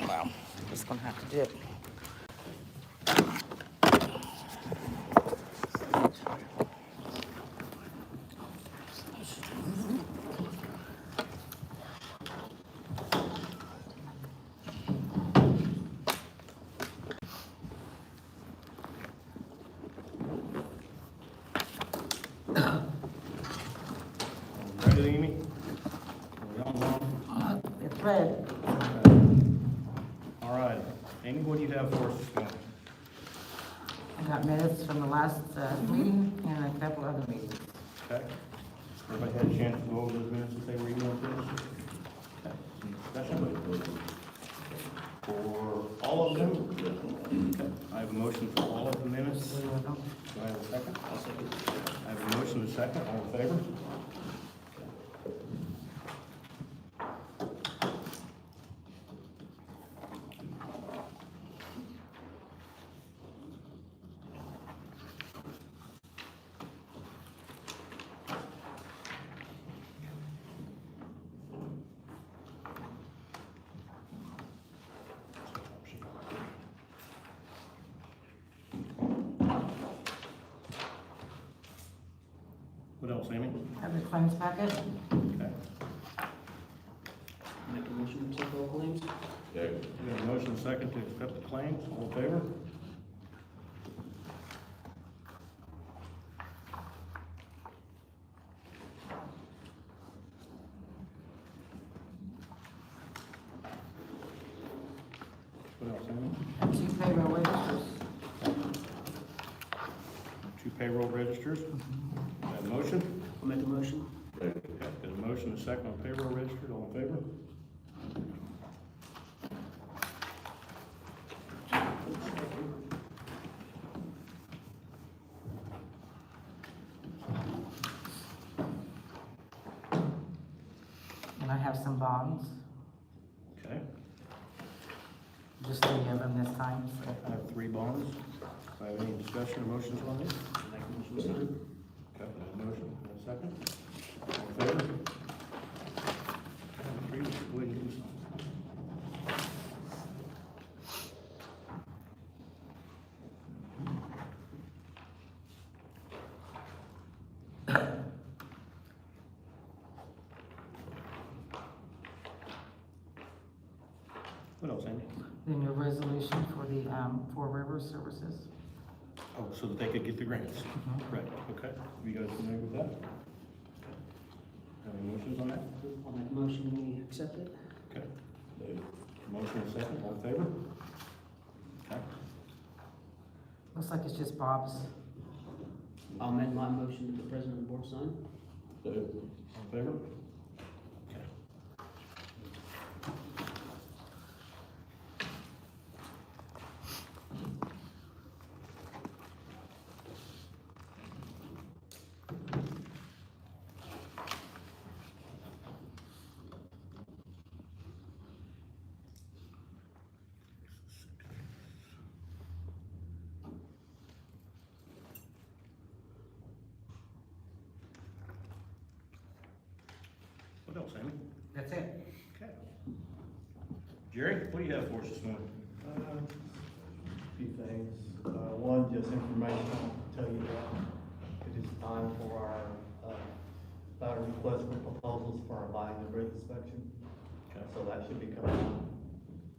Well, just gonna have to do it. Ready, Amy? Are we on? It's red. All right. Amy, what do you have for us this morning? I got minutes from the last meeting and a couple other meetings. Okay. Everybody had a chance to go over those minutes and say where you want this? Okay. Any discussion? For all of them? Okay. I have a motion for all of the minutes. Do I have a second? I'll second. I have a motion and a second. All in favor? What else, Amy? Have the claims packet. Okay. Make a motion to accept all claims? We have a motion and a second to accept the claims. All in favor? What else, Amy? And 2 payroll registers. 2 payroll registers. Got a motion? I'll make a motion. Okay, got a motion and a second on payroll registered. All in favor? And I have some bonds, Okay. just 3 of them this time, so. I have 3 bonds. Do I have any discussion or motions on these? Make a motion to sign. Okay, I have a motion and a second. All in favor? Okay, 3, let's go ahead and do some. What else, Amy? Then your resolution for the Four Rivers services. Oh, so that they could get the grants. Correct, okay. You guys familiar with that? Have any motions on that? I'll make a motion, we accept it. Okay. Motion and second, all in favor? Okay. Looks like it's just Bob's. I'll amend my motion that the president of the board sign. All in favor? Okay. What else, Amy? That's it. Okay. Jerry, what do you have for us this morning? A few things. One, just information to tell you that it is time for our request for proposals for our buying and bridge inspection. Okay. So that should be coming out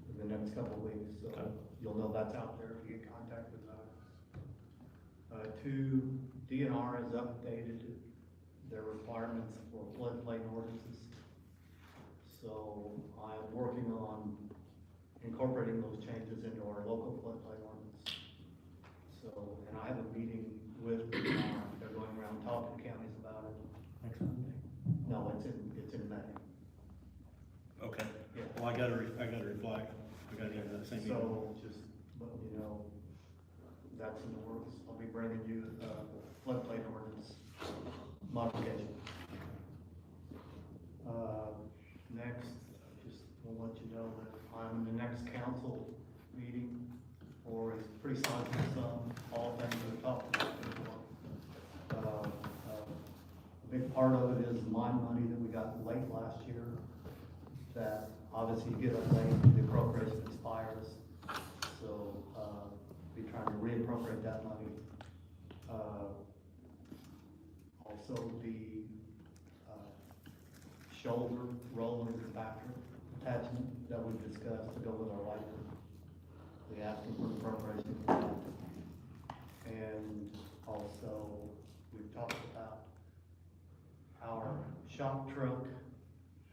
in the next couple of weeks. So Okay. you'll know that's out there if you get contact with us. 2, DNR has updated their requirements for floodplain ordinances. So I'm working on incorporating those changes into our local floodplain ordinance. So, and I have a meeting with DNR. They're going around talking to counties about it. Next Monday. No, it's in May. Okay. Yeah. Well, I gotta reply. I gotta have that same meeting. So just let you know, that's in the works. I'll be bringing you floodplain ordinance modification. Next, just will let you know that I'm in the next council meeting for a pretty sizable sum, all things that are talked about. big part of it is mine money that we got late last year, that obviously you get it late, the appropriation expires. So, be trying to reappropriate that money. Also the, shoulder roller compactor attachment that we discussed to go with our light. We asked them for appropriation for that. And also, we've talked about our shop truck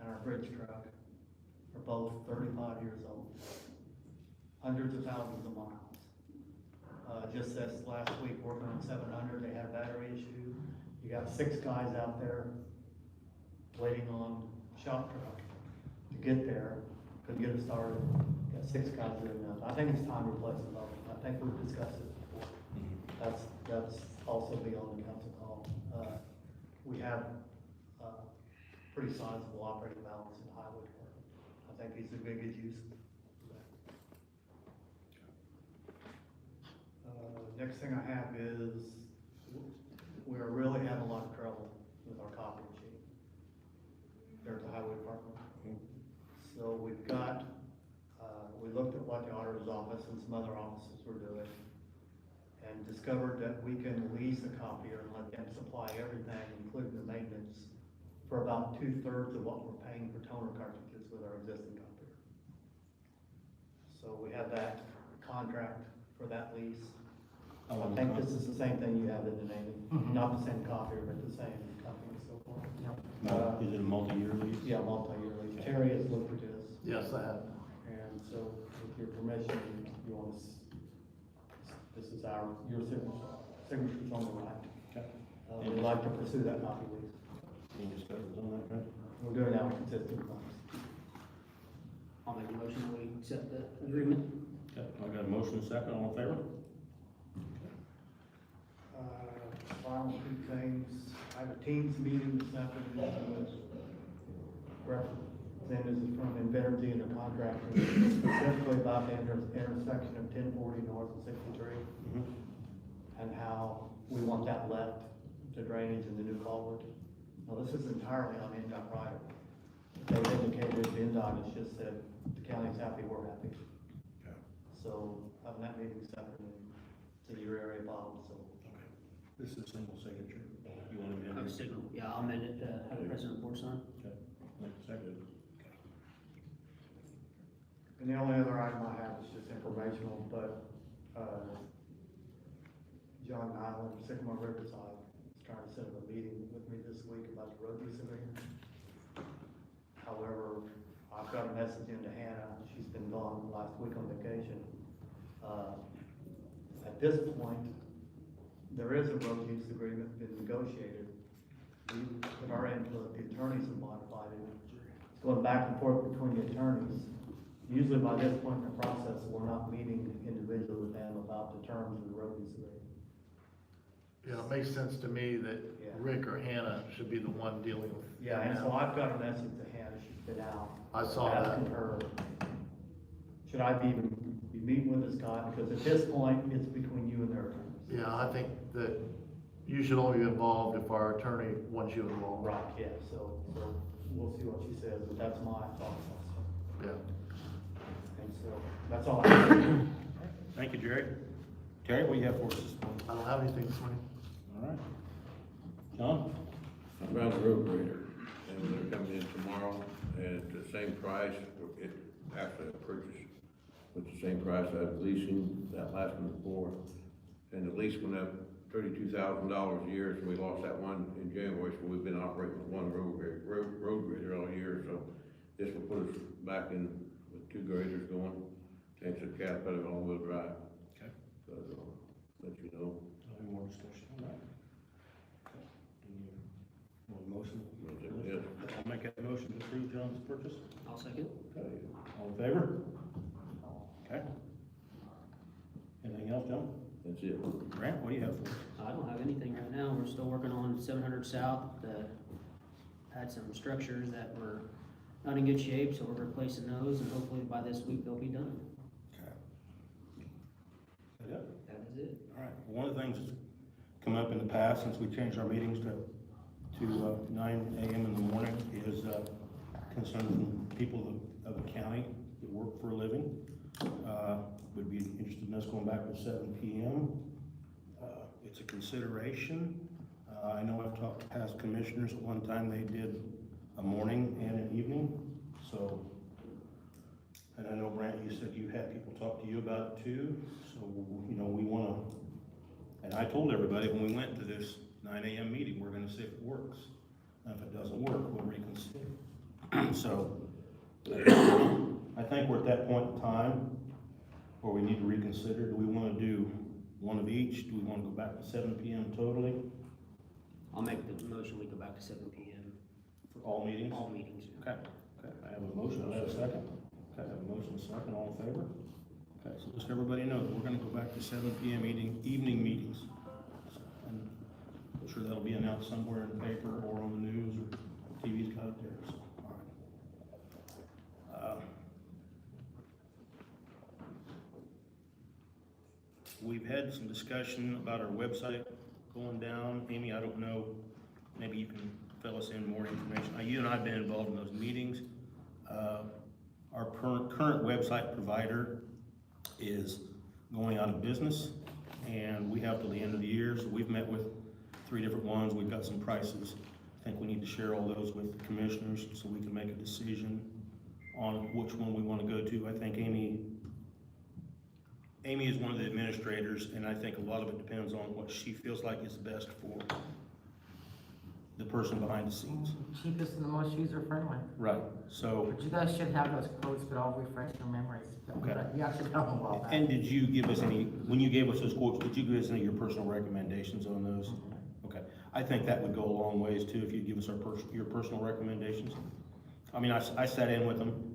and our bridge truck are both 35 years old, hundreds of thousands of miles. Just this last week, working on 700, they had a battery issue. You got 6 guys out there waiting on shop truck to get there, couldn't get it started. Got 6 guys doing that. I think it's time to replace them. I think we've discussed it before. That's also beyond the council call. We have pretty sizable operating balance in the highway department. I think these would be a good use for that. Next thing I have is, we're really having a lot of trouble with our copy machine. There's the highway department. So we've got, we looked at what the auditor's office and some other offices were doing, and discovered that we can lease a copier and let them supply everything, including the maintenance, for about 2/3 of what we're paying for toner cartridges with our existing copier. So we have that contract for that lease. I think this is the same thing you have in the Navy, not the same copier, but the same company and so forth. Is it a multi-year lease? Yeah, multi-year lease. Terry has looked at this, Yes, I have. and so with your permission, you want to, this is your signature's on the right. Okay. We'd like to pursue that copy lease. Any discussions on that, Trent? We're doing that with consistent funds. I'll make a motion that we accept the agreement. Okay, I got a motion and a second, all in favor? Final 2 things, I have a Teams meeting this afternoon with representatives from Invenergy and their contractors, specifically about the intersection of 1040 north and 63, and how we want that left, the drainage and the new culvert. Now, this is entirely on NDOT right. They've indicated, NDOT has just said, the county's happy, we're happy. Okay. So, having that meeting this afternoon, to your area, Bob, so. This is a single signature. You want to amend Have a it? signal, yeah, I'll amend it, have the president board sign. Okay, make a second. And the only other item I have is just informational, but, John Nyland, Sycamore Riverside, is trying to set up a meeting with me this week about the road use agreement. However, I've got a message into Hannah, she's been gone last week on vacation. At this point, there is a road use agreement been negotiated. We, with our input, the attorneys have modified it. It's going back and forth between the attorneys. Usually by this point in the process, we're not meeting individually with them about the terms of the road use agreement. Yeah, it makes sense to me that Yeah. Rick or Hannah should be the one dealing with. Yeah, and so I've got a message to Hannah, she's been out. I saw that. Asking her, should I be meeting with this guy, because at this point, it's between you and their attorneys. Yeah, I think that you should only be involved if our attorney wants you involved. Right, yeah, so we'll see what she says, but that's my thought process. Yeah. And so, that's all I have. Thank you, Jerry. Terry, what do you have for us this morning? I don't have anything this morning. All right. John? About the road grader, and they're coming in tomorrow at the same price, it, actually a purchase with the same price I was leasing that last one before. And the lease went up $32,000 a year, so we lost that one in January, so we've been operating with one road grader all year, so this will put us back in with 2 graders going, takes a Caterpillar all-wheel drive. Okay. So, let you know. Any more discussion on that? Okay. Any more motion? Yes. I'll make that motion to approve John's purchase. I'll second. Okay. All in favor? Okay. Anything else, John? That's it. Grant, what do you have for us? I don't have anything right now, we're still working on 700 South, had some structures that were not in good shape, so we're replacing those, and hopefully by this week they'll be done. Okay. Is that it? That is it. All right, one of the things that's come up in the past, since we changed our meetings to to 9 a.m. in the morning is concerning people of the county that work for a living. Would be interested in us going back to 7 p.m. It's a consideration. I know I've talked to past commissioners, at one time they did a morning and an evening, so, and I know Brant, you said you had people talk to you about it too, so, you know, we wanna, and I told everybody when we went to this 9 a.m. meeting, we're gonna see if it works. And if it doesn't work, we'll reconsider. So, I think we're at that point in time where we need to reconsider. Do we wanna do one of each? Do we wanna go back to 7 p.m. totally? I'll make the motion, we go back to 7 p.m. For all meetings? All meetings. Okay, okay, I have a motion, I have a second. Okay, I have a motion, a second, all in favor? Okay, so just everybody knows, we're gonna go back to 7 p.m. evening meetings. And I'm sure that'll be announced somewhere in the paper or on the news, or TV's got it there, so, all right. We've had some discussion about our website going down. Amy, I don't know, maybe you can fill us in more information. You and I have been involved in those meetings. Our current website provider is going out of business, and we have till the end of the year, so we've met with 3 different ones. We've got some prices. I think we need to share all those with the commissioners so we can make a decision on which one we want to go to. I think Amy is one of the administrators, and I think a lot of it depends on what she feels like is best for the person behind the scenes. Cheapest and the most user-friendly. Right, so, But you guys should have those quotes, but I'll refresh your memories. Okay. You actually know them well back. and did you give us any, when you gave us those quotes, did you give us any of your personal recommendations on those? Okay, I think that would go a long ways too, if you give us your personal recommendations. I mean, I sat in with them,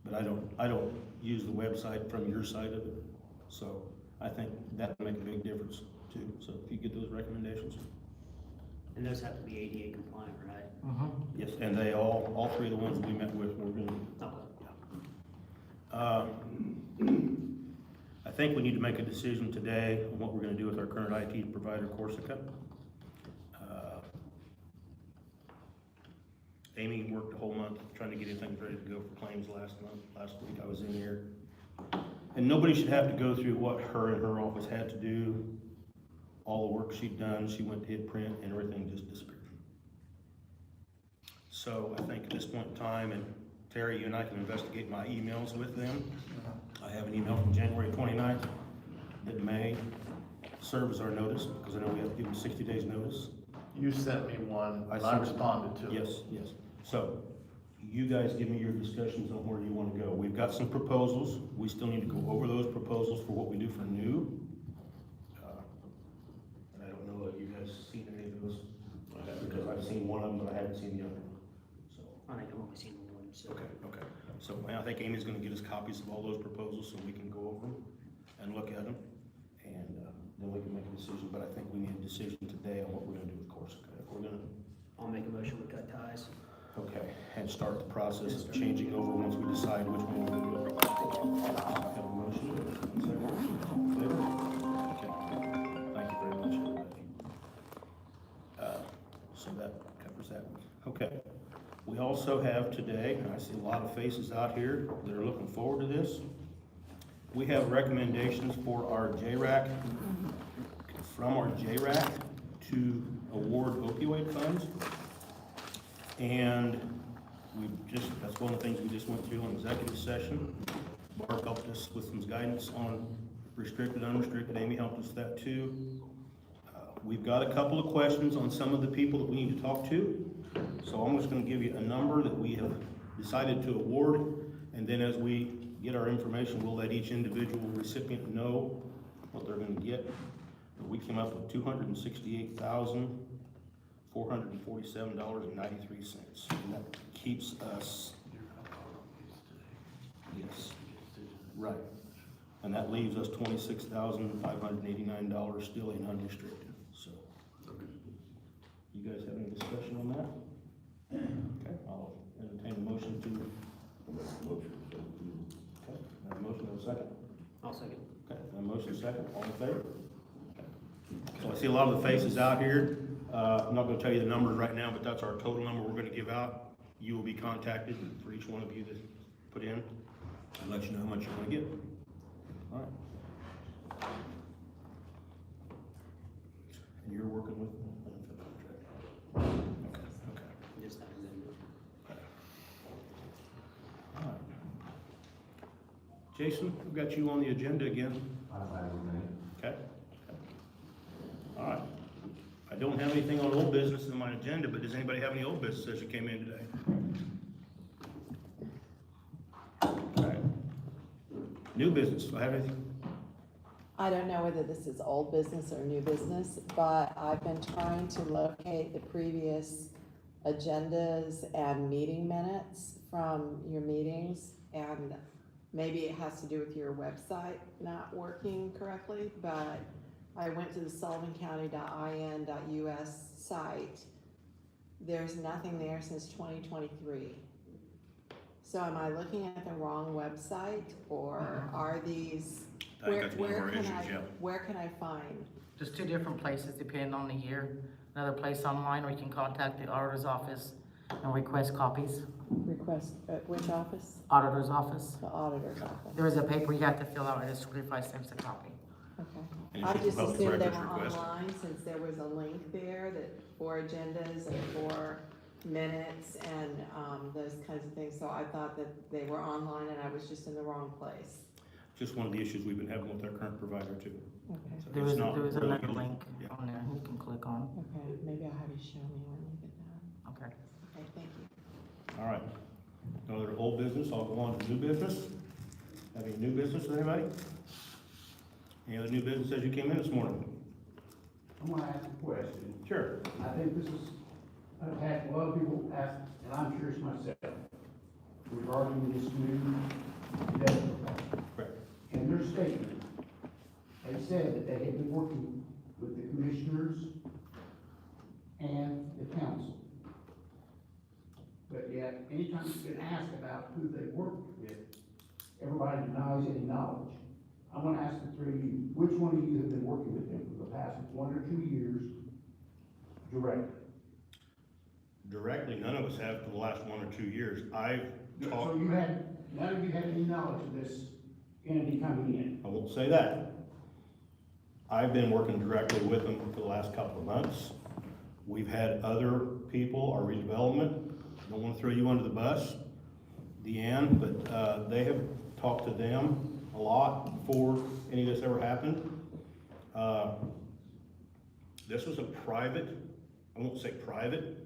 but I don't use the website from your side of it. So I think that would make a big difference too. So if you get those recommendations. And those have to be ADA compliant, right? Yes, and they all 3 of the ones we met with were gonna, I think we need to make a decision today on what we're gonna do with our current IT provider, Corsica. Amy worked a whole month trying to get everything ready to go for claims last week I was in here. And nobody should have to go through what her and her office had to do. All the work she'd done, she went to hit print and everything just disappeared. So I think at this point in time, and Terry, you and I can investigate my emails with them. I have an email from January 29th that may serve as our notice, because I know we have to give them 60 days notice. You sent me one, I and I sent- responded to it. Yes, yes. So, you guys give me your discussions on where you want to go. We've got some proposals. We still need to go over those proposals for what we do for new. And I don't know if you guys seen any of those, because I've seen one of them, but I haven't seen the other one. So, I think I've only seen one, so. okay. So I think Amy's gonna get us copies of all those proposals so we can go over them and look at them. And then we can make a decision, but I think we need a decision today on what we're gonna do with Corsica. If we're gonna I'll make a motion, we cut ties. okay, and start the process of changing over once we decide which one we're gonna do. Have a motion, second, favor? Okay, thank you very much, everybody. So that covers that one. Okay, we also have today, and I see a lot of faces out here that are looking forward to this. We have recommendations for our JRAC, from our JRAC to award opioid funds. And that's one of the things we just went through on executive session. Barb helped us with some guidance on restricted, unrestricted. Amy helped us with that too. We've got a couple of questions on some of the people that we need to talk to. So I'm just gonna give you a number that we have decided to award. And then as we get our information, we'll let each individual recipient know what they're gonna get. But we came up with $268,447.93, and that keeps us, yes, right, and that leaves us $26,589 still in unrestricted, so. You guys have any discussion on that? Okay, I'll entertain a motion to. Okay, a motion and a second. I'll second. Okay, a motion second, all in favor? Okay. So I see a lot of the faces out here. I'm not gonna tell you the numbers right now, but that's our total number we're gonna give out. You will be contacted for each one of you that put in, and let you know how much you wanna get. All right. And you're working with them? Okay, okay. Just that was it. All right. Jason, we've got you on the agenda again. Okay. All right. I don't have anything on old business in my agenda, but does anybody have any old business as you came in today? All right. New business, do I have anything? I don't know whether this is old business or new business, but I've been trying to locate the previous agendas and meeting minutes from your meetings, and maybe it has to do with your website not working correctly, but I went to the sullivancounty.in.us site. There's nothing there since 2023. So am I looking at the wrong website, or are these, I think that's one of our issues, yeah. where can I find? There's two different places depending on the year. Another place online where you can contact the auditor's office and request copies. Request, which office? Auditor's office. The auditor's office, There is a paper you have to fill out and it's 25 cents a copy. okay. And I it's just public assumed they records were request. online, since there was a link there that, for agendas and for minutes and, those kinds of things, so I thought that they were online and I was just in the wrong place. Just one of the issues we've been having with our current provider too. Okay, So There it's is, not there is really another good. link Yeah. on there you can click on. okay, maybe I'll have you show me when you get done. Okay. Okay, thank you. All right. No other old business, I'll go on to new business. Have any new business with anybody? Any other new business as you came in this morning? I'm gonna ask a question. Sure. I think this is, I've had a lot of people ask, and I'm curious myself, regarding this new development. Correct. In their statement, they said that they had been working with the commissioners and the council. But yet, anytime you've been asked about who they worked with, everybody denies any knowledge. I want to ask the three of you, which one of you have been working with them for the past 1 or 2 years directly? Directly, none of us have for the last 1 or 2 years. I've So talked, you had, none of you had any knowledge of this entity coming in? I won't say that. I've been working directly with them for the last couple of months. We've had other people, our redevelopment, don't want to throw you under the bus, Deanne, but, they have talked to them a lot before any of this ever happened. This was a private, I won't say private,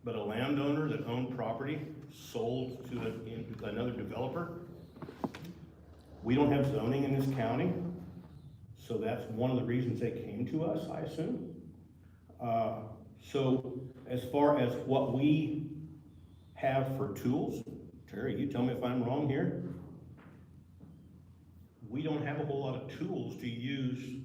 but a landowner that owned property, sold to another developer. We don't have zoning in this county, so that's one of the reasons they came to us, I assume. So as far as what we have for tools, Terry, you tell me if I'm wrong here. We don't have a whole lot of tools to use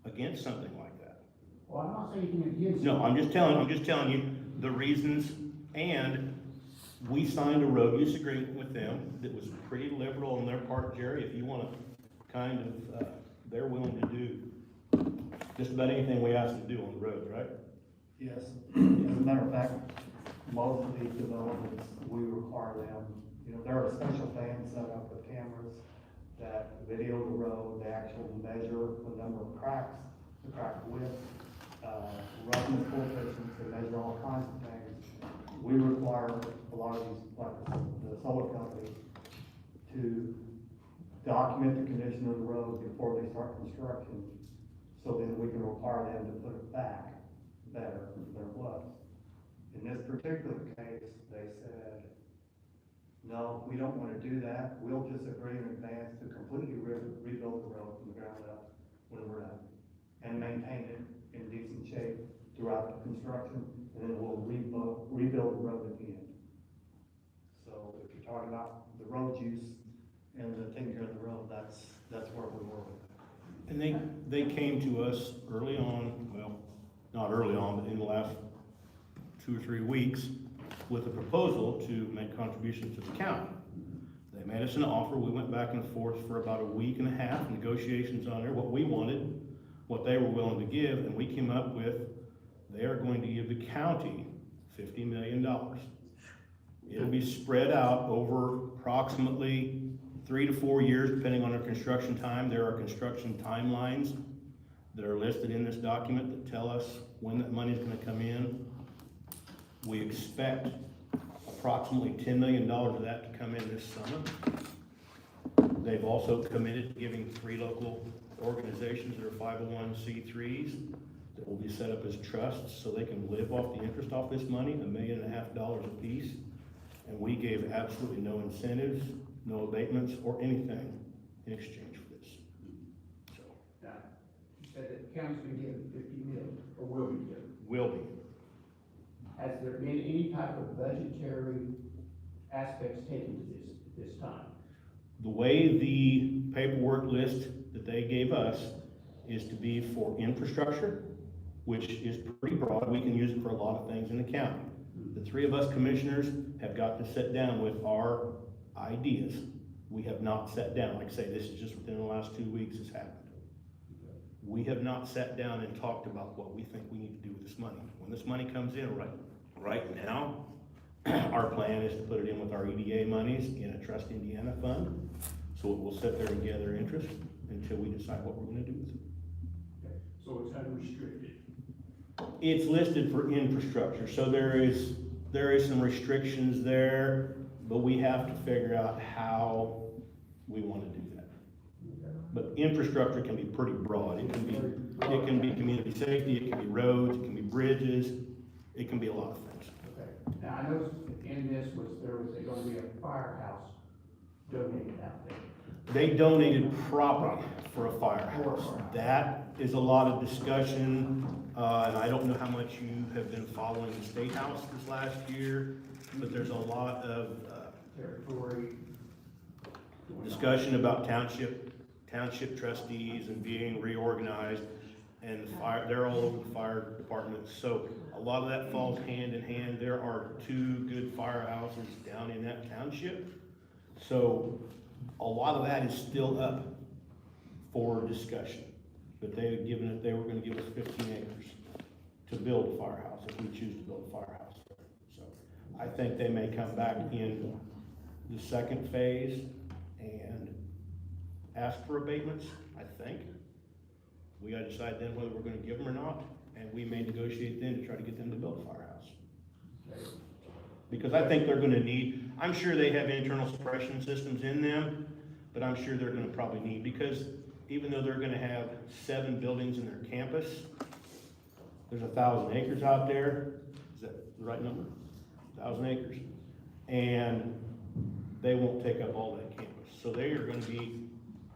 against something like that. Well, I'm not saying anything against. No, I'm just telling you the reasons, and we signed a road use agreement with them that was pretty liberal on their part, Jerry, if you wanna kind of, they're willing to do just about anything we ask them to do on the roads, right? Yes, as a matter of fact, most of these developments, we require them, you know, there are special fans set up with cameras that video the road, they actually measure the number of cracks, the crack width, roughness coefficients, they measure all kinds of things. We require a lot of these, like the Sullivan County, to document the condition of the road before they start construction, so then we can require them to put it back better than it was. In this particular case, they said, no, we don't wanna do that, we'll just agree in advance to completely rebuild the road from the ground up when we're done, and maintain it in decent shape throughout the construction, and then we'll rebuild the road at the end. So if you're talking about the road use and the taking care of the road, that's where we were with it. And they came to us early on, well, not early on, but in the last 2 or 3 weeks, with a proposal to make contributions to the county. They made us an offer, we went back and forth for about a week and a half, negotiations on there, what we wanted, what they were willing to give, and we came up with they are going to give the county $50 million. It'll be spread out over approximately 3 to 4 years, depending on their construction time. There are construction timelines that are listed in this document that tell us when that money is gonna come in. We expect approximately $10 million of that to come in this summer. They've also committed to giving 3 local organizations that are 501c3s that will be set up as trusts so they can live off the interest off this money, $1.5 million a piece. And we gave absolutely no incentives, no abatements, or anything in exchange for this. So, Now, you said that the county's been given 50 million, or will be given. will be. Has there been any type of budgetary aspects taken to this at this time? The way the paperwork list that they gave us is to be for infrastructure, which is pretty broad. We can use it for a lot of things in the county. The 3 of us commissioners have got to sit down with our ideas. We have not sat down. Like I say, this is just within the last 2 weeks it's happened. We have not sat down and talked about what we think we need to do with this money. When this money comes in right now, our plan is to put it in with our EDA monies in a Trust Indiana fund. So it will sit there and gather interest until we decide what we're gonna do with it. Okay, so it's unrestricted. It's listed for infrastructure, so there is some restrictions there, but we have to figure out how we wanna do that. But infrastructure can be pretty broad. It can be community safety, it can be roads, it can be bridges, it can be a lot of things. Okay, now I noticed in this there was gonna be a firehouse donated out there. They donated property for a firehouse. That is a lot of discussion, and I don't know how much you have been following the State House this last year, but there's a lot of, Territory. discussion about township trustees and being reorganized, and they're all over the fire department, so a lot of that falls hand in hand. There are 2 good firehouses down in that township, so a lot of that is still up for discussion. But they were gonna give us 15 acres to build a firehouse, if we choose to build a firehouse there. So I think they may come back in the second phase and ask for abatements, I think. We gotta decide then whether we're gonna give them or not, and we may negotiate then to try to get them to build a firehouse. Because I think they're gonna need, I'm sure they have internal suppression systems in them, but I'm sure they're gonna probably need, because even though they're gonna have 7 buildings in their campus, there's 1,000 acres out there. Is that the right number? 1,000 acres. And they won't take up all that campus. So they are gonna be,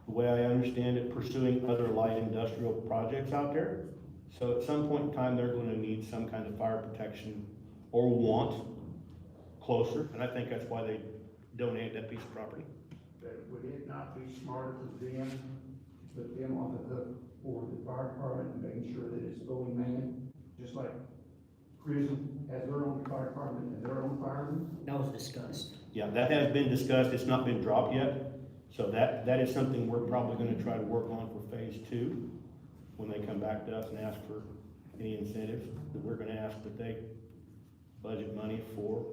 the way I understand it, pursuing other light industrial projects out there. So at some point in time, they're gonna need some kind of fire protection or want closer, and I think that's why they donated that piece of property. But would it not be smarter for them to put them on the hook for the fire department and making sure that it's fully manned? Just like Prison has their own fire department and their own firemen? That was discussed. Yeah, that has been discussed, it's not been dropped yet, so that is something we're probably gonna try to work on for phase 2, when they come back to us and ask for any incentives, that we're gonna ask that they budget money for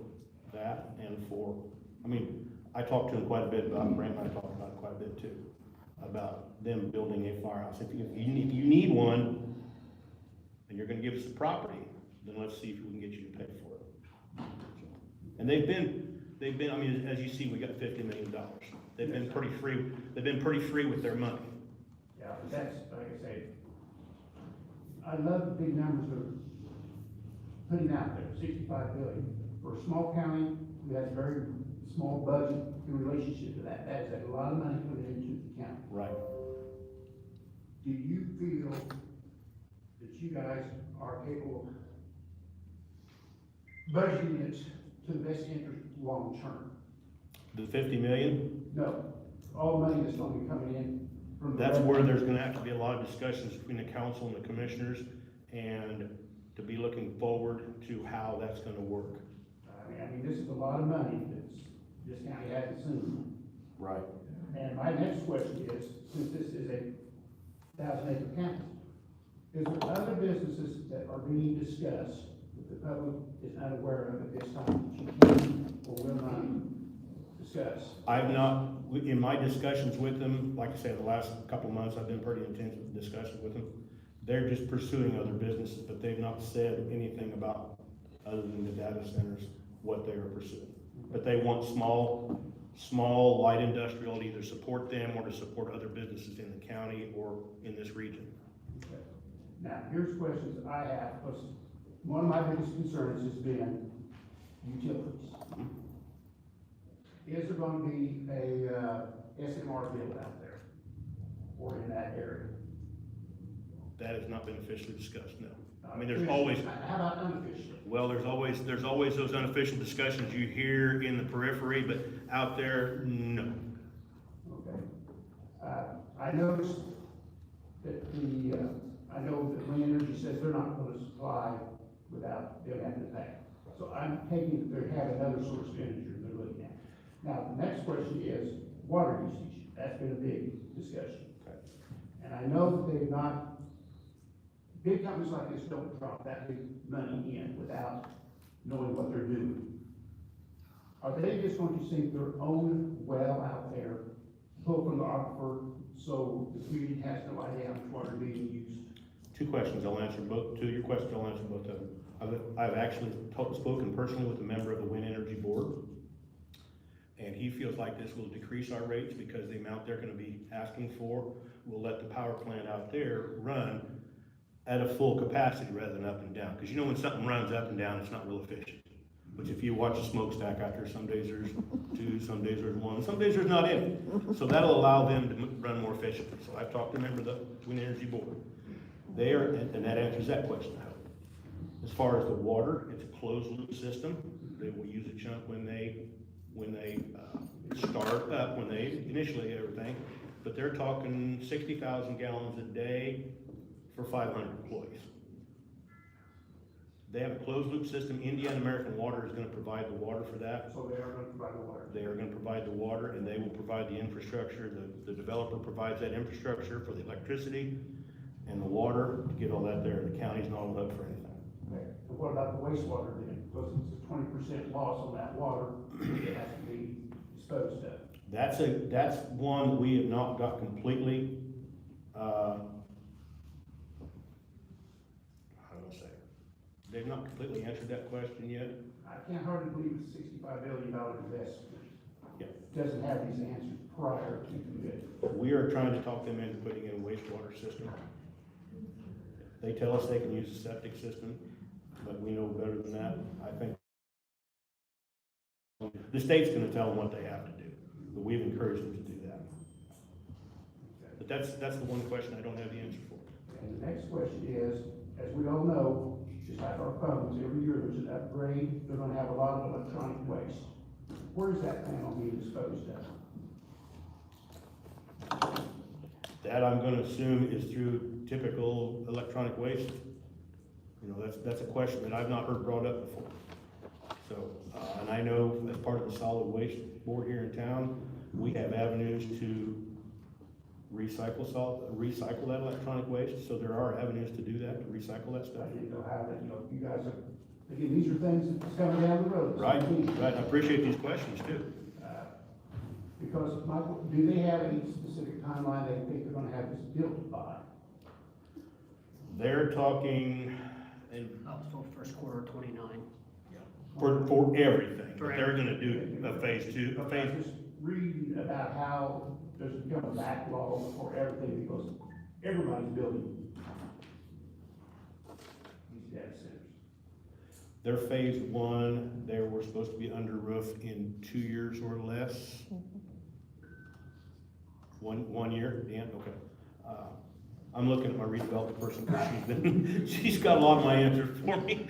that and for, I mean, I talked to them quite a bit about it, Brent and I talked about it quite a bit too, about them building a firehouse. If you need one, and you're gonna give us the property, then let's see if we can get you to pay for it. And they've been, I mean, as you see, we got $50 million. They've been pretty free with their money. Yeah, but that's, like I say, I love the big numbers they're putting out there, 65 billion. For a small county, we have a very small budget in relationship to that. That is a lot of money put into the county. Right. Do you feel that you guys are capable of budgeting it to the best interest long term? The 50 million, No, all the money that's gonna be coming in from the. that's where there's gonna have to be a lot of discussions between the council and the commissioners, and to be looking forward to how that's gonna work. I mean, this is a lot of money that's, this county hasn't seen. Right. And my next question is, since this is a 1,000 acre county, Is there other businesses that are being discussed that the public is unaware of at this time that you can or will not discuss? I've not, in my discussions with them, like I said, the last couple of months, I've been pretty intense with discussions with them. They're just pursuing other businesses, but they've not said anything about, other than the data centers, what they are pursuing. But they want small, light industrial to either support them or to support other businesses in the county or in this region. Okay. Now, here's questions I have, because one of my biggest concerns has been utilities. Is there going to be a SMR bill out there or in that area? That has not been officially discussed, no. I mean, there's always, How about unofficially? well, there's always those unofficial discussions you hear in the periphery, but out there, no. Okay. I noticed that I know that Clean Energy says they're not going to supply without them having to pay. So I'm taking that they have another source of energy they're looking at. Now, the next question is water usage. That's been a big discussion. Okay. And I know that they've not, big companies like this don't drop that big money in without knowing what they're doing. Are they just going to sink their own well out there, pull from the aquifer, so the community has no idea how much water being used? Two questions, I'll answer both, two of your questions, I'll answer both of them. I've actually spoken personally with a member of the Wind Energy Board, and he feels like this will decrease our rates because the amount they're gonna be asking for will let the power plant out there run at a full capacity rather than up and down. Because you know when something runs up and down, it's not real efficient. But if you watch a smokestack out there, some days there's two, some days there's one, some days there's not any. So that'll allow them to run more efficiently. So I've talked to a member of the Wind Energy Board. They are, and that answers that question, I hope. As far as the water, it's a closed loop system. They will use a chunk when they start up, when they initiate everything. But they're talking 60,000 gallons a day for 500 employees. They have a closed loop system. Indiana American Water is gonna provide the water for that. So they are going to provide the water. They are gonna provide the water and they will provide the infrastructure. The developer provides that infrastructure for the electricity and the water to get all that there. The county's not on the hook for anything. Okay. And what about the wastewater then? Because it's a 20% loss on that water, it has to be disposed of. That's one we have not got completely, how do I say it? They've not completely answered that question yet. I can't hardly believe it's $65 billion investment. Yeah. Doesn't have these answers prior to commit. We are trying to talk them into putting in a wastewater system. They tell us they can use a septic system, but we know better than that. I think the state's gonna tell them what they have to do, but we've encouraged them to do that. But that's the one question I don't have the answer for. And the next question is, as we all know, just like our phones, every year there's an upgrade, they're gonna have a lot of electronic waste. Where is that panel being disposed of? That I'm gonna assume is through typical electronic waste. You know, that's a question that I've not heard brought up before. So, and I know as part of the solid waste board here in town, we have avenues to recycle that electronic waste. So there are avenues to do that, to recycle that stuff. I didn't know how that, you guys are, again, these are things that's coming down the road. Right, right, I appreciate these questions too. Because, Michael, do they have any specific timeline they think they're gonna have this built by? They're talking, and So first quarter of 29. for everything, but they're gonna do a phase two, a Because phase. I'm just reading about how there's become a backlog for everything because everybody's building these data centers. Their phase one, they were supposed to be under roof in 2 years or less. One year, Dan, okay. I'm looking at my redevelopment person, because she's got a lot of my answers for me.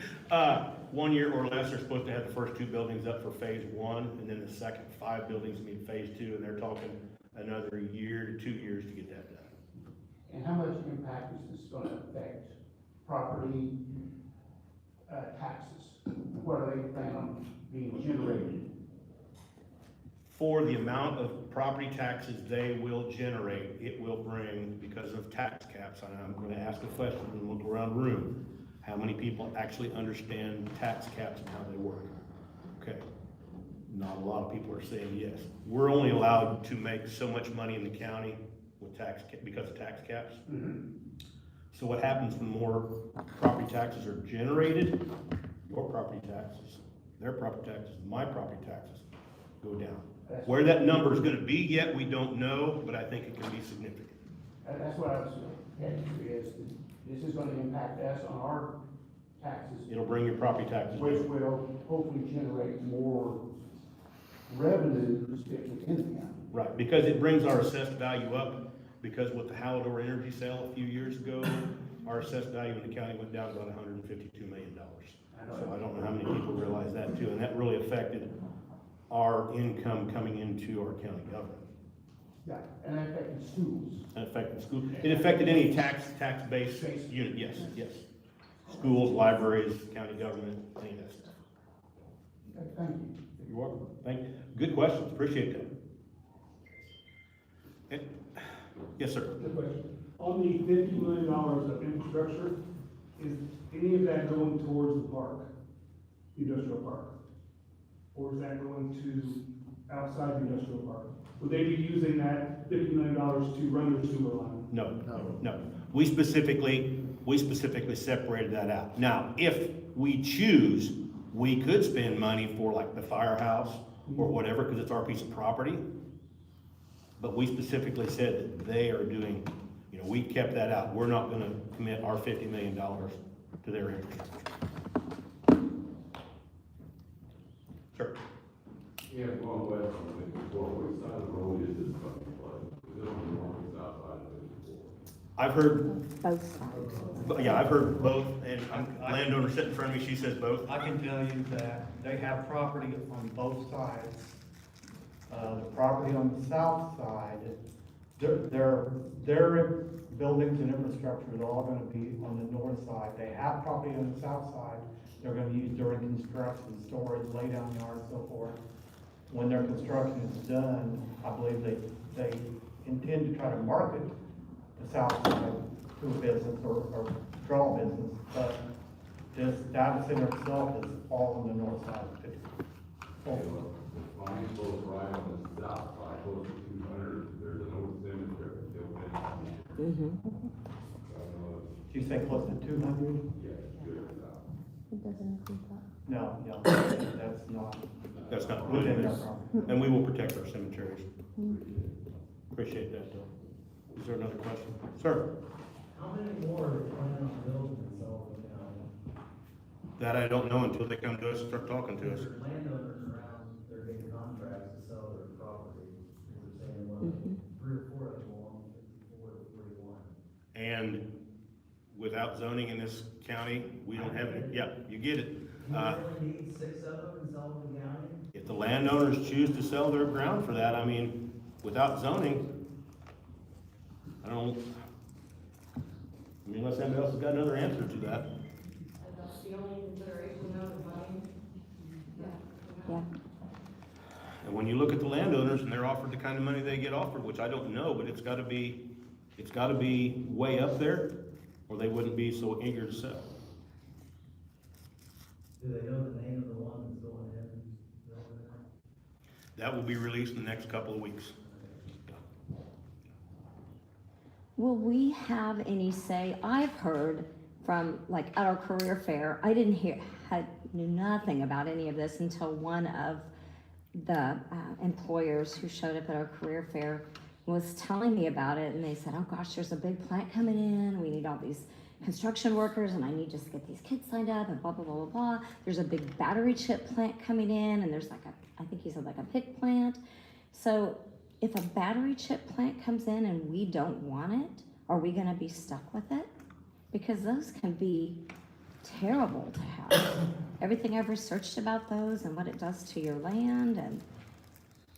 1 year or less, they're supposed to have the first 2 buildings up for phase one, and then the second 5 buildings will be phase 2, and they're talking another year to 2 years to get that done. And how much impact is this gonna affect property, taxes? What are they planning on being generated? for the amount of property taxes they will generate, it will bring, because of tax caps, and I'm gonna ask a question and look around the room, how many people actually understand tax caps and how they work? Okay, not a lot of people are saying yes. We're only allowed to make so much money in the county with because of tax caps. So what happens when more property taxes are generated? Your property taxes, their property taxes, my property taxes go down. Where that number is gonna be yet, we don't know, but I think it can be significant. That's what I was heading to, is this is gonna impact us on our taxes, It'll bring your property taxes which down. will hopefully generate more revenue within the county. Right, because it brings our assessed value up, because with the Hallador energy sale a few years ago, our assessed value in the county went down about $152 million. So I don't know how many people realize that too, and that really affected our income coming into our county government. Yeah, and that affected schools. It affected school, it affected any tax-based unit, yes, yes. Schools, libraries, county government, any of that stuff. Thank you. You're welcome. Thank you. Good questions, appreciate that. Okay. Yes, sir. Good question. On the $50 million of infrastructure, is any of that going towards the park, industrial park? Or is that going to outside the industrial park? Would they be using that $50 million to run their sewer line? No. We specifically separated that out. Now, if we choose, we could spend money for like the firehouse or whatever, because it's our piece of property. But we specifically said that they are doing, we kept that out. We're not gonna commit our $50 million to their infrastructure. Sure. Yeah, going west on 54, which side of the road is this fucking flood? Is it on the north or south side of 54? I've heard, Both sides. yeah, I've heard both, and landowner sitting in front of me, she says both. I can tell you that they have property on both sides. The property on the south side, their buildings and infrastructure is all gonna be on the north side. They have property on the south side, they're gonna use during construction, storage, lay down yards, so forth. When their construction is done, I believe they intend to try to market the south side to a business or draw business, but this data center itself is all on the north side of it. Mine goes right on the south side, close to 200, there's an old cemetery built in. Did you say close to 200? Yeah, good south. It doesn't include that. No, that's not. That's not Within within their this. property. And we will protect our cemeteries. Appreciate that, though. Is there another question? Sir? How many more are they planning on building in Sullivan County? That I don't know until they come to us and start talking to us. There's landowners around, they're getting contracts to sell their property. They're saying, well, 3 or 4 of them will own 54 to 41. And without zoning in this county, we don't have it. Yeah, you get it. Do you really need 6 of them in Sullivan County? If the landowners choose to sell their ground for that, I mean, without zoning, I don't, unless anybody else has got another answer to that. That's the only consideration of the money. Yeah. And when you look at the landowners and they're offered the kind of money they get offered, which I don't know, but it's gotta be way up there, or they wouldn't be so eager to sell. Do they know the name of the one that's going ahead and building it? That will be released in the next couple of weeks. Will we have any say? I've heard from, like, at our career fair, I didn't knew nothing about any of this until one of the employers who showed up at our career fair was telling me about it, and they said, oh gosh, there's a big plant coming in, we need all these construction workers, and I need just to get these kids signed up, and blah, blah, blah, blah, blah. There's a big battery chip plant coming in, and there's like I think he said like a pig plant. So if a battery chip plant comes in and we don't want it, are we gonna be stuck with it? Because those can be terrible to have. Everything I've researched about those and what it does to your land, and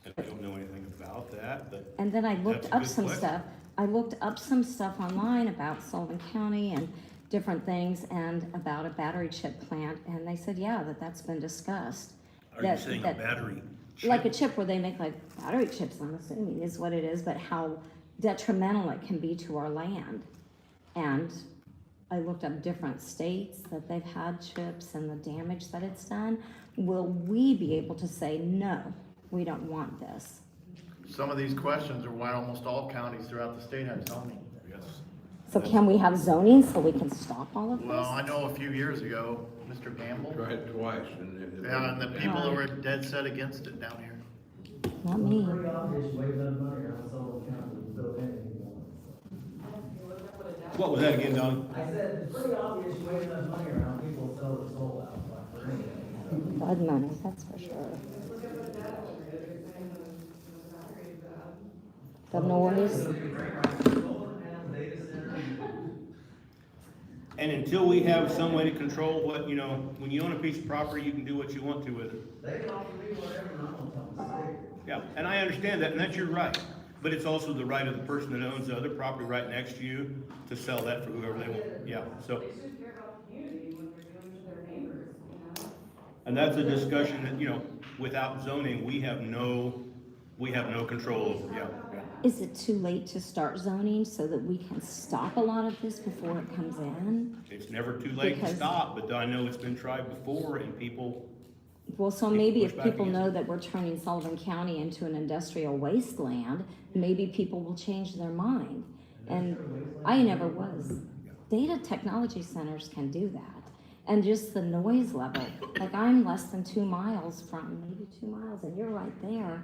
I don't know anything about that, but and then I looked That's a up good some question. stuff. I looked up some stuff online about Sullivan County and different things, and about a battery chip plant, and they said, yeah, that's been discussed. are you saying a battery like a chip where they make like battery chips, I'm assuming is what it is, but how detrimental it can be to our land. And I looked up different states that they've had chips and the damage that it's done. Will we be able to say, no, we don't want this? Some of these questions are why almost all counties throughout the state have zoning. Yes. So can we have zoning so we can stop all of this? Well, I know a few years ago, Mr. Gamble, Tried it twice and it. yeah, and the people were dead set against it down here. Not me. It's pretty obvious, you wave enough money around Sullivan County, you build anything you want. What was that again, Donnie? I said, it's pretty obvious, you wave enough money around, people will sell their soul out, like, for anything. Blood money, that's for sure. The noise. And until we have some way to control what, you know, when you own a piece of property, you can do what you want to with it. They can offer me whatever, and I'm gonna tell them to stick it. Yeah, and I understand that, and that's your right. But it's also the right of the person that owns the other property right next to you to sell that for whoever they want. Yeah, so. They should care about the community and what they're doing to their neighbors, you know? And that's a discussion that, you know, without zoning, we have no control over, yeah. Is it too late to start zoning so that we can stop a lot of this before it comes in? It's never too late to Because- stop, but I know it's been tried before and people, Well, so People maybe push if back people against know that we're turning Sullivan County into an industrial wasteland, maybe people will change their mind. And I never was. Data technology centers can do that. And just the noise level, like I'm less than 2 miles from, maybe 2 miles, and you're right there.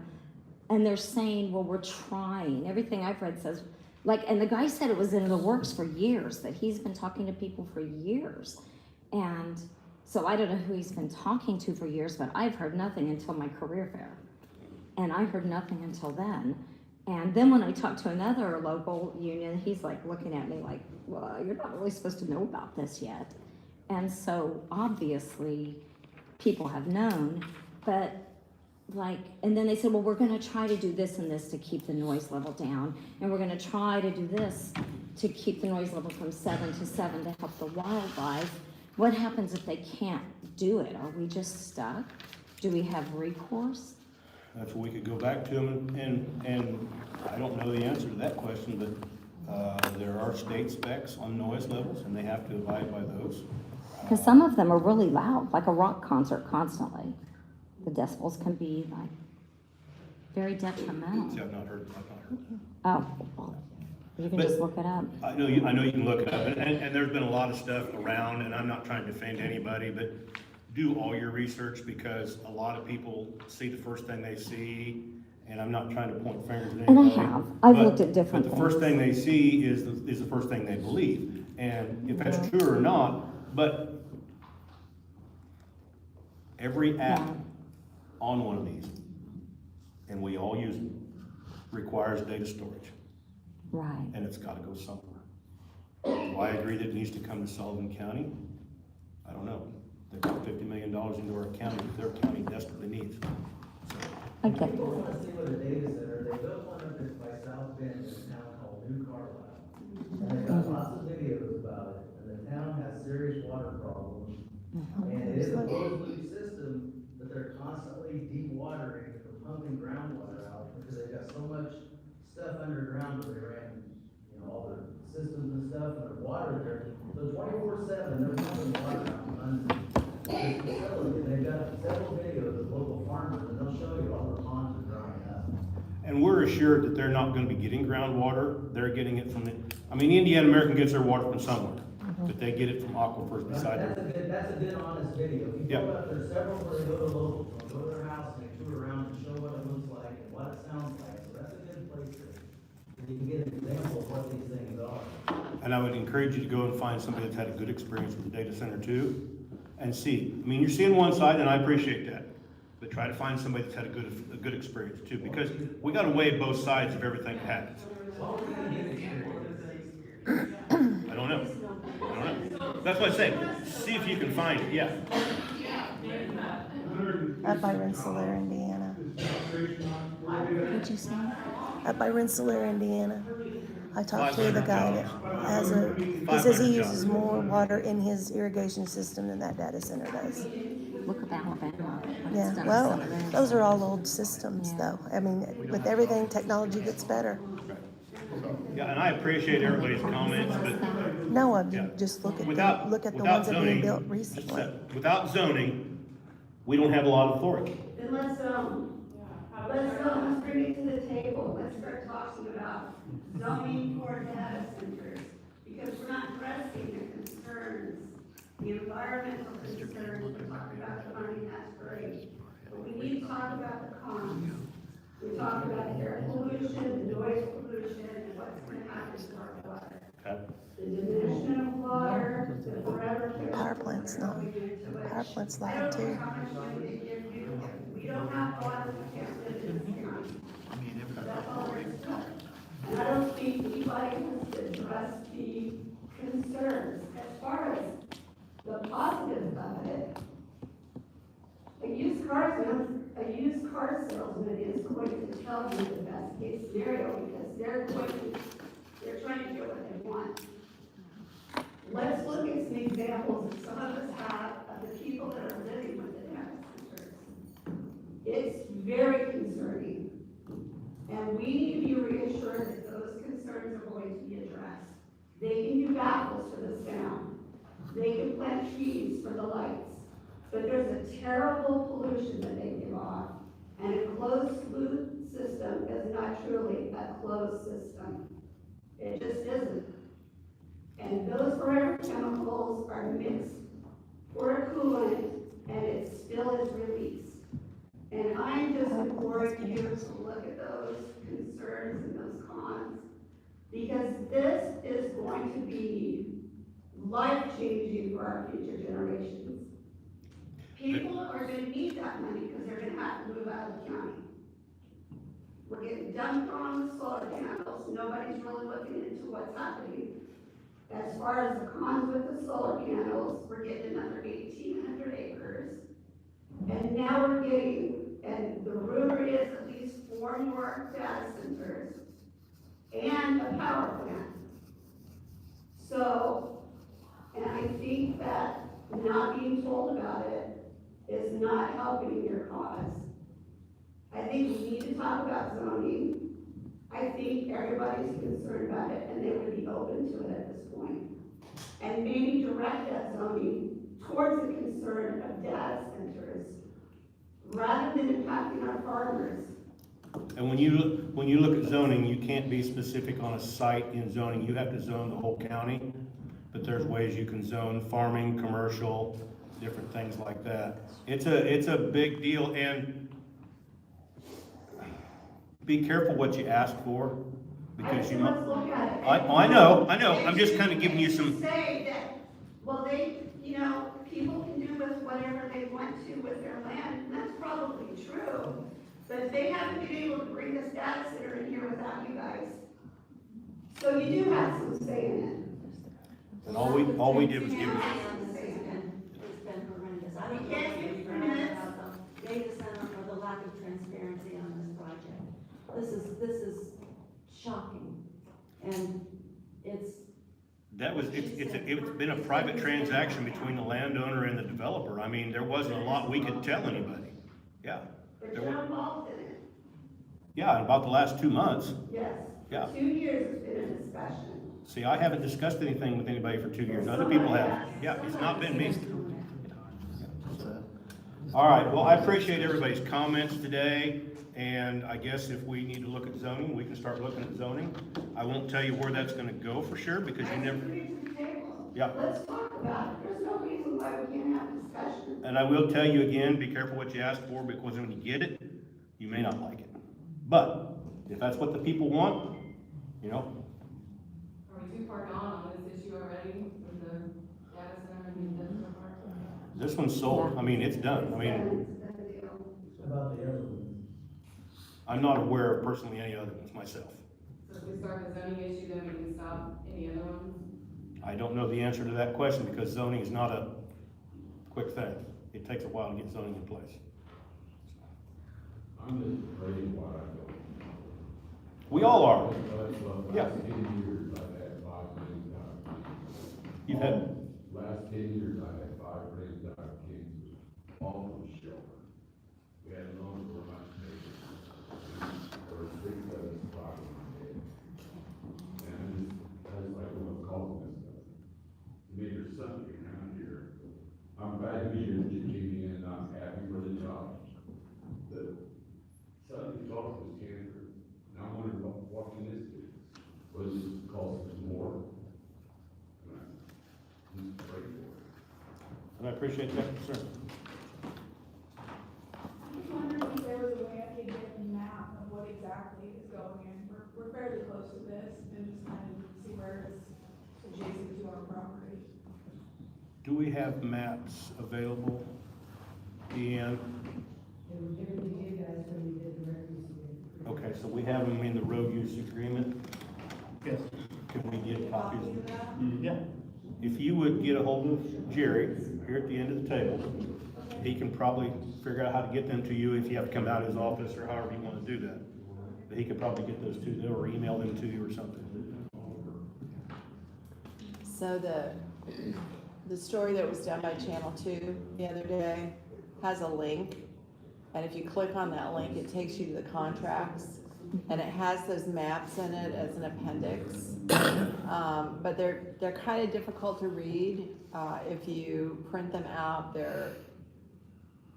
And they're saying, well, we're trying. Everything I've read says, like, and the guy said it was in the works for years, that he's been talking to people for years. And so I don't know who he's been talking to for years, but I've heard nothing until my career fair. And I heard nothing until then. And then when I talked to another local union, he's like looking at me like, well, you're not really supposed to know about this yet. And so obviously people have known, but like, and then they said, well, we're gonna try to do this and this to keep the noise level down. And we're gonna try to do this to keep the noise level from 7 to 7 to help the wildlife. What happens if they can't do it? Are we just stuck? Do we have recourse? that's what we could go back to them, and I don't know the answer to that question, but there are state specs on noise levels, and they have to abide by those. Because some of them are really loud, like a rock concert constantly. The decibels can be like very detrimental. See, I've not heard that. Oh, well, you can But- just look it up. I know you can look it up, and there's been a lot of stuff around, and I'm not trying to defend anybody, but do all your research, because a lot of people see the first thing they see, and I'm not trying to point fingers at And I anybody. have. I've but- looked at different But the first things. thing they see is the first thing they believe, and if that's true or not, but every app Yeah. on one of these, and we all use it, requires data storage, Right. and it's gotta go somewhere. Do I agree that it needs to come to Sullivan County? I don't know. They've got $50 million into our county that their county desperately needs. I get People that. wanna see what a data center, they built one up by South Bend in a town called New Carlisle. And they've got lots of videos about it, and the town has serious water problems. And it is a closed loop system that they're constantly dewatering or pumping groundwater out because they've got so much stuff underground where they ran, you know, all their systems and stuff, and there's water there. So 24/7, they're pumping water out from under this facility. And they've got several videos of local farmers, and they'll show you all the ponds are drying up. And we're assured that they're not gonna be getting groundwater, they're getting it from Indiana American gets their water from somewhere, but they get it from aquifers beside their. That's a good honest video. If you Yeah. go up, there's several where they go to locals, they'll go to their house and they tour around and show what it looks like and what it sounds like. So that's a good place to, you can get an example of what these things are. And I would encourage you to go and find somebody that's had a good experience with the data center too, and see. I mean, you're seeing one side, and I appreciate that, but try to find somebody that's had a good experience too, because we gotta weigh both sides of everything that happens. I don't know. That's what I say. See if you can find it, yeah. Up by Rensselaer, Indiana. What'd you say? Up by Rensselaer, Indiana. I talked to the guy that 500 has he says he uses more water in his irrigation system than that data center does. Look at Alabama. But it's Yeah, done well, some of that. those are all old systems though. I mean, with everything, technology gets better. Yeah, and I appreciate everybody's comments, but No, I Yeah. mean, just look at without, the without ones that are being zoning, built just a recently. sec. Without zoning, we don't have a lot of authority. Then let's bring it to the table, let's start talking about zoning for data centers, because we're not addressing the concerns, the environmental concerns, we're talking about the money, that's great. But we need to talk about the cons. We talk about the air pollution, the noise pollution, and what's gonna happen to our water. Okay. The diminishment of water, the forever. Power plant's not, power plant's I loud don't know too. how much money they give you, if we don't have water, we can't live in this county. That's all there is to it. And I don't think anybody has addressed the concerns. As far as the positives of it, a used car salesman is going to tell you the best case scenario, because they're trying to get what they want. Let's look at some examples that some of us have of the people that are living with the data centers. It's very concerning. And we need to be reassured that those concerns are going to be addressed. They can do baffles for the sound. They can plant trees for the lights. But there's a terrible pollution that they give off. And a closed loop system is not truly a closed system. It just isn't. And those forever chemicals are mixed for a coolant, and it still is released. And I'm just imploring you to look at those concerns and those cons, because this is going to be life-changing for our future generations. People are gonna need that money because they're gonna have to move out of the county. We're getting dumped on the solar panels, nobody's really looking into what's happening. As far as the cons with the solar panels, we're getting another 1,800 acres. And now we're getting, and the rumor is at least 4 more data centers and a power plant. So, and I think that not being told about it is not helping your cause. I think we need to talk about zoning. I think everybody's concerned about it, and they would be open to it at this point. And maybe direct that zoning towards the concern of data centers, rather than impacting our farmers. And when you look at zoning, you can't be specific on a site in zoning, you have to zone the whole county. But there's ways you can zone farming, commercial, different things like that. It's a big deal, and be careful what you ask for, because you might. Let's look at it. I know, I'm just kind of giving you some. Say that, well, people can do with whatever they want to with their land, and that's probably true. But they haven't been able to bring this data center in here without you guys. So you do have some say in it. And all we did was give you. It's been horrendous. I don't know can't if get you've through heard minutes. about the data center or the lack of transparency on this project. This is shocking. And it's been a private transaction between the landowner and the developer. I mean, there wasn't a lot we could tell anybody. Yeah. But you're involved in it. Yeah, in about the last 2 months. Yes. Yeah. 2 years it's been a discussion. See, I haven't discussed anything with anybody for 2 years. Other people have. Yeah, it's not been me. All right, well, I appreciate everybody's comments today, and I guess if we need to look at zoning, we can start looking at zoning. I won't tell you where that's gonna go for sure, because you never, yeah. Let's talk about it. There's no reason why we can't have discussion. And I will tell you again, be careful what you ask for, because when you get it, you may not like it. But if that's what the people want, you know. Are we too far gone on this issue already with the data center and the industrial park? This one's sold. I mean, it's done. I mean, About the other one. I'm not aware of personally any other ones myself. So if we start the zoning issue, then we can stop any other ones? I don't know the answer to that question, because zoning is not a quick thing. It takes a while to get zoning in place. I'm just afraid of what I don't know. We all are. Last Yeah. 10 years, I've had 5 brain. You've had, Last 10 years, I've had 5 brain cancers, all from shelter. appreciate that concern. I was wondering if there was a way I could get a map of what exactly is going in. We're fairly close to this and just kind of see where it's adjacent to our property. Do we have maps available, Deanne? Okay, so we have them in the road use agreement. Yes. Can we get copies of them? Yeah. If you would get a hold of Jerry here at the end of the table, he can probably figure out how to get them to you if you have to come out of his office or however you want to do that. But he could probably get those to you or email them to you or something. So the story that was done by Channel 2 the other day has a link. And if you click on that link, it takes you to the contracts. And it has those maps in it as an appendix. But they're kind of difficult to read. If you print them out, they're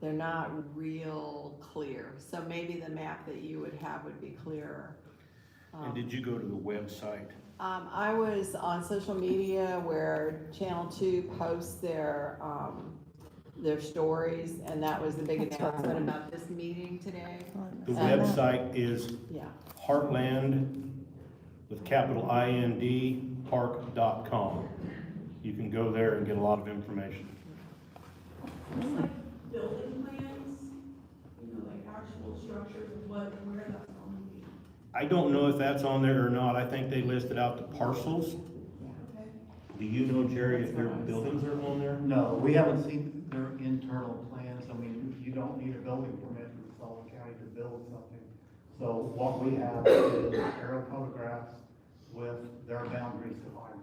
not real clear. So maybe the map that you would have would be clearer. And did you go to the website? I was on social media where Channel 2 posts their stories, and that was the big announcement about this meeting today. The website is Yeah. Heartland with capital IND park.com. You can go there and get a lot of information. It's like building plans, like actual structures of where that's going to be. I don't know if that's on there or not. I think they listed out the parcels. Okay. Do you know, Jerry, if their buildings are on there? No, we haven't seen their internal plans. I mean, you don't need a building permit in Sullivan County to build something. So what we have is aerial photographs with their boundaries defined.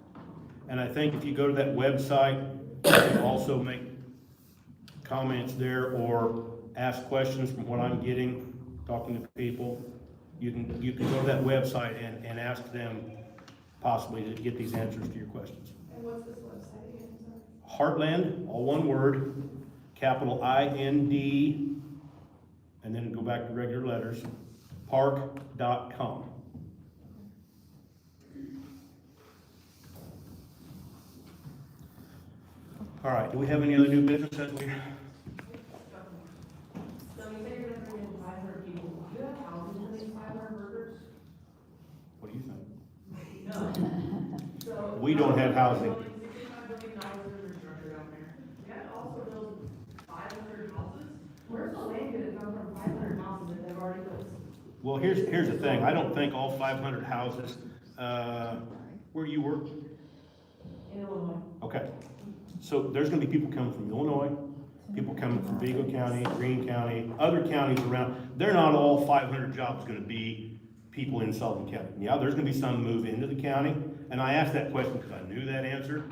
And I think if you go to that website, you can also make comments there or ask questions from what I'm getting, talking to people. You can go to that website and ask them possibly to get these answers to your questions. And what's this website again, sorry? Heartland, all one word, capital IND, and then go back to regular letters, park.com. All right, do we have any other new business as we? So you say you're gonna bring in 500 people, do you have housing for these 500 workers? What do you think? No. So. We don't have housing. $65 billion in infrastructure down there. You have to also build 500 houses? Where's the land gonna come from 500 houses that they've already built? Well, here's the thing, I don't think all 500 houses, where do you work? In Illinois. Okay, so there's gonna be people coming from Illinois, people coming from Vigo County, Greene County, other counties around. They're not all 500 jobs gonna be people in Sullivan County. Yeah, there's gonna be some move into the county, and I asked that question because I knew that answer,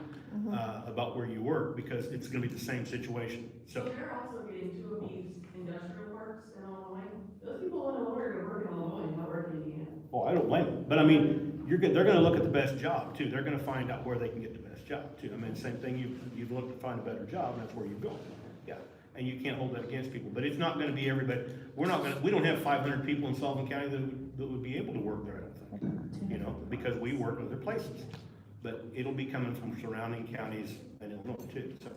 about where you work, because it's gonna be the same situation, So they're also getting 2 of these industrial parks in Illinois. Those people in Illinois are gonna work in Illinois, not work in Indiana. Oh, I don't blame them, but I mean, they're gonna look at the best job too. They're gonna find out where they can get the best job too. I mean, same thing, you've looked to find a better job, and that's where you go. Yeah, and you can't hold that against people, but it's not gonna be everybody. We don't have 500 people in Sullivan County that would be able to work there, I don't think, because we work in other places. But it'll be coming from surrounding counties and Illinois too, so.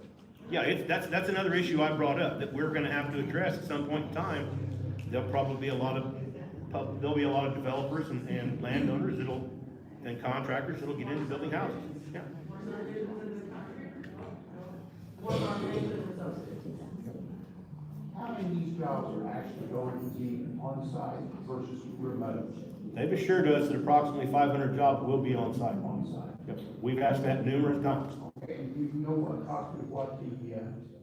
Yeah, that's another issue I brought up, that we're gonna have to address at some point in time. There'll probably be a lot of developers and landowners and contractors that'll get into building houses, yeah. How many of these jobs are actually going to be on-site versus remote? They've assured us that approximately 500 jobs will be on site. Yep. We've asked that numerous times. Okay, and you know approximately what the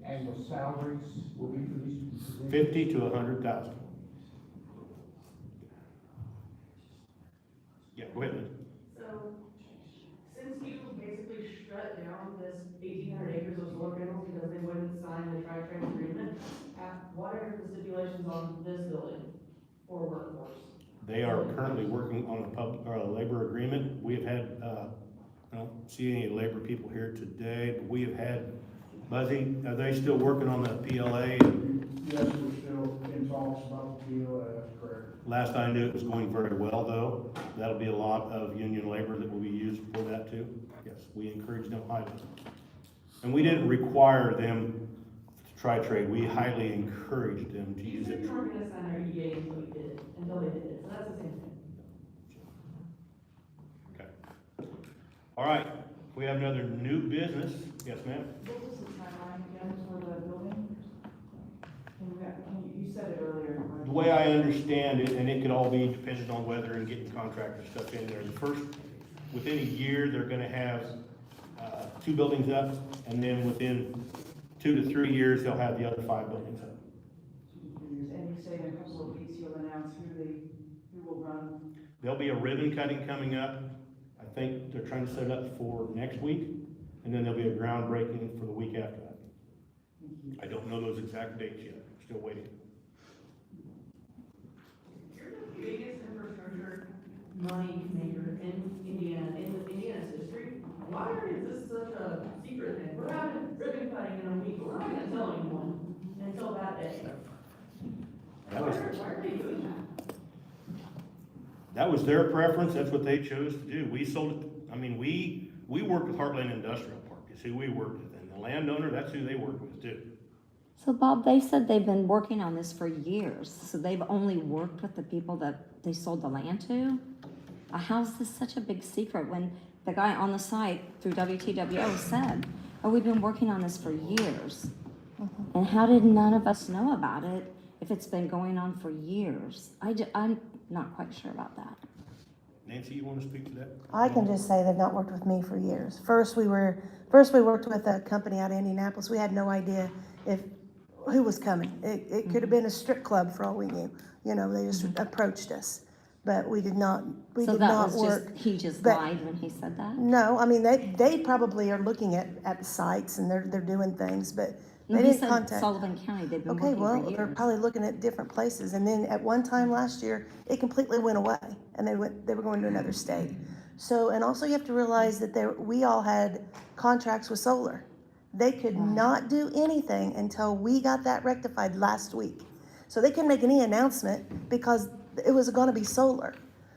annual salaries will be for these positions? 50 to 100,000. Yeah, go ahead, Liz. So, since you basically shut down this 1,800 acres of solar panels because they wouldn't sign the tri-trans agreement, what are the stipulations on this building for workforce? They are currently working on a labor agreement. We have had, I don't see any labor people here today, but we have had, Buzzy, are they still working on the PLA? Yes, we're still in talks about the deal, that's correct. Last I knew, it was going very well, though. That'll be a lot of union labor that will be used for that, too. Yes, we encourage them highly. And we didn't require them to try trade, we highly encouraged them to You use said it. you weren't gonna sign our EA until we did it, until they did it, so that's the same thing. Okay. All right, we have another new business. Yes, ma'am? What was the timeline again for the building? You said it earlier. The way I understand it, and it could all be dependent on weather and getting contractor stuff in there, within a year, they're gonna have, 2 buildings up, and then within 2 to 3 years, they'll have the other 5 buildings up. And you say in a couple of weeks you'll announce who will run. There'll be a ribbon cutting coming up. I think they're trying to set it up for next week, and then there'll be a groundbreaking for the week after that. I don't know those exact dates yet, still waiting. You're the biggest infrastructure money maker in Indiana, in Indiana's history. Why is this such a secret thing? We're having ribbon cutting in a week, we're not gonna tell anyone until that day. That Why was, are they doing that? that was their preference, that's what they chose to do. We sold it, I mean, we worked with Heartland Industrial Park, is who we worked with, and the landowner, that's who they worked with too. So Bob, they said they've been working on this for years, so they've only worked with the people that they sold the land to? How's this such a big secret when the guy on the site through WTWO said, oh, we've been working on this for years? And how did none of us know about it if it's been going on for years? I'm not quite sure about that. Nancy, you want to speak to that? I can just say they've not worked with me for years. First we worked with a company out of Indianapolis. We had no idea who was coming. It could have been a strip club for all we knew. You know, they just approached us. But we did not work. He just lied when he said that? No, I mean, they probably are looking at the sites and they're doing things, but No, they he didn't said contact. Sullivan County, they've been Okay, working well, for they're years. probably looking at different places, and then at one time last year, it completely went away, and they were going to another state. So, and also you have to realize that we all had contracts with solar. They could not do anything until we got that rectified last week. So they couldn't make any announcement because it was gonna be solar.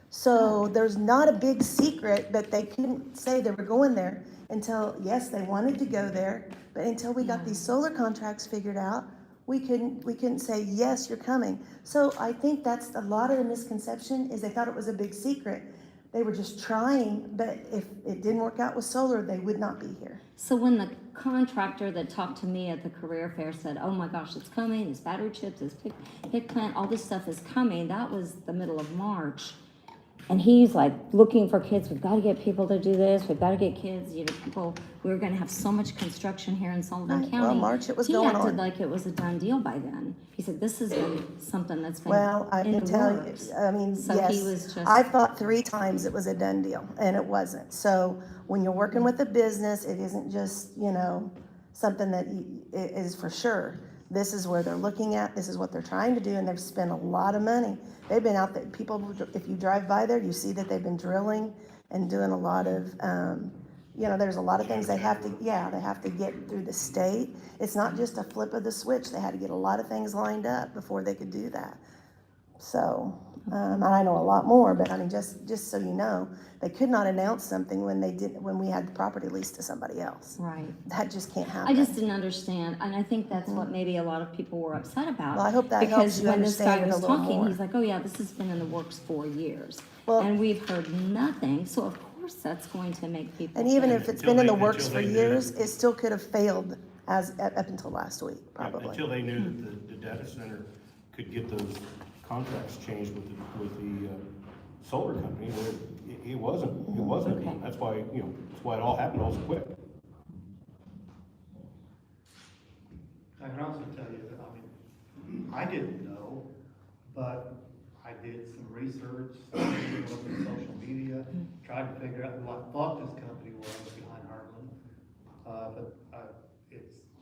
So there's not a big secret, but they couldn't say they were going there until, yes, they wanted to go there, but until we got these solar contracts figured out, we couldn't say, yes, you're coming. So I think that's a lot of the misconception is they thought it was a big secret. They were just trying, but if it didn't work out with solar, they would not be here. So when the contractor that talked to me at the career fair said, oh my gosh, it's coming, this battery chips, this pick plant, all this stuff is coming, that was the middle of March. And he's like looking for kids, we've got to get people to do this, we've got to get kids, people, we were going to have so much construction here in Sullivan County. Well, March it was going on. He acted like it was a done deal by then. He said, this has been something that's been Well, I in can the tell you, works. I mean, So yes, he was just. I thought 3 times it was a done deal, and it wasn't. So when you're working with a business, it isn't just, something that is for sure. This is where they're looking at, this is what they're trying to do, and they've spent a lot of money. They've been out there, if you drive by there, you see that they've been drilling and doing a lot of, there's a lot of things they have to get through the state. It's not just a flip of the switch, they had to get a lot of things lined up before they could do that. So, and I know a lot more, but I mean, just so you know, they could not announce something when we had the property leased to somebody else. Right. That just can't happen. I just didn't understand, and I think that's what maybe a lot of people were upset about. Well, I hope that helps you understand it a little Because when this guy was talking, more. he's like, oh yeah, this has been in the works for years. Well- And we've heard nothing, so of course that's going to make people. And even think- if it's been in the works for years, it still could have failed up until last week, probably. Until they knew that the data center could get those contracts changed with the solar company, it wasn't. That's why, that's why it all happened all so quick. I can also tell you that, I didn't know, but I did some research, looked at social media, tried to figure out who I thought this company was behind Heartland.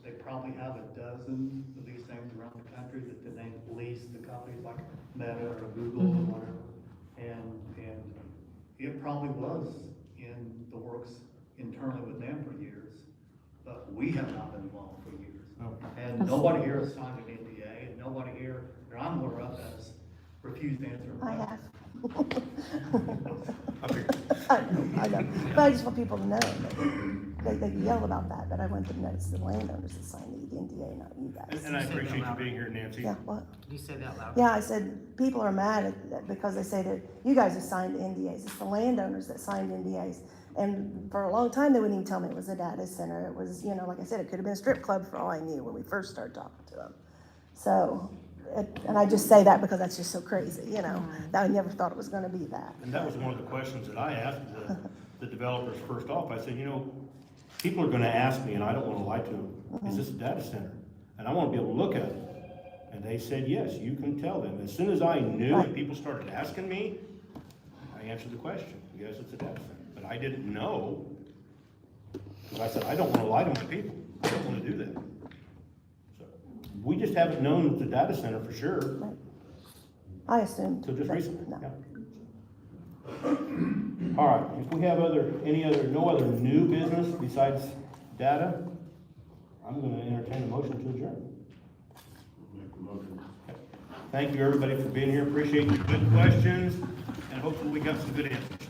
They probably have a dozen of these things around the country that the name lease the companies like Meta or Google or whatever. And it probably was in the works internally with them for years, but we have not been involved for years. No. And nobody here has signed an NDA, and nobody here that I'm aware of has refused to answer a I question. have. I know, but I just want people to know. they yell about that, but I want them to know it's the landowners that signed the NDA, not you guys. And I appreciate you being here, Nancy. Yeah, what? Did you say that loud? Yeah, I said, people are mad at that because they say that you guys have signed NDAs. It's the landowners that signed NDAs. And for a long time, they wouldn't even tell me it was a data center. It was, you know, like I said, it could have been a strip club for all I knew when we first started talking to them. So, and I just say that because that's just so crazy, you know, that I never thought it was gonna be that. And that was one of the questions that I asked the developers first off. I said, you know, people are gonna ask me, and I don't wanna lie to them, is this a data center? And I wanna be able to look at it. And they said, yes, you can tell them. As soon as I knew and people started asking me, I answered the question, yes, it's a data center. But I didn't know, because I said, I don't wanna lie to my people. I don't wanna do that. So, we just haven't known it's a data center for sure. Right. I assumed. Until just but recently, no. yeah. All right, if we have no other new business besides data, I'm gonna entertain a motion to adjourn. Make the motion. Thank you, everybody, for being here. Appreciate your good questions, and hopefully we got some good answers.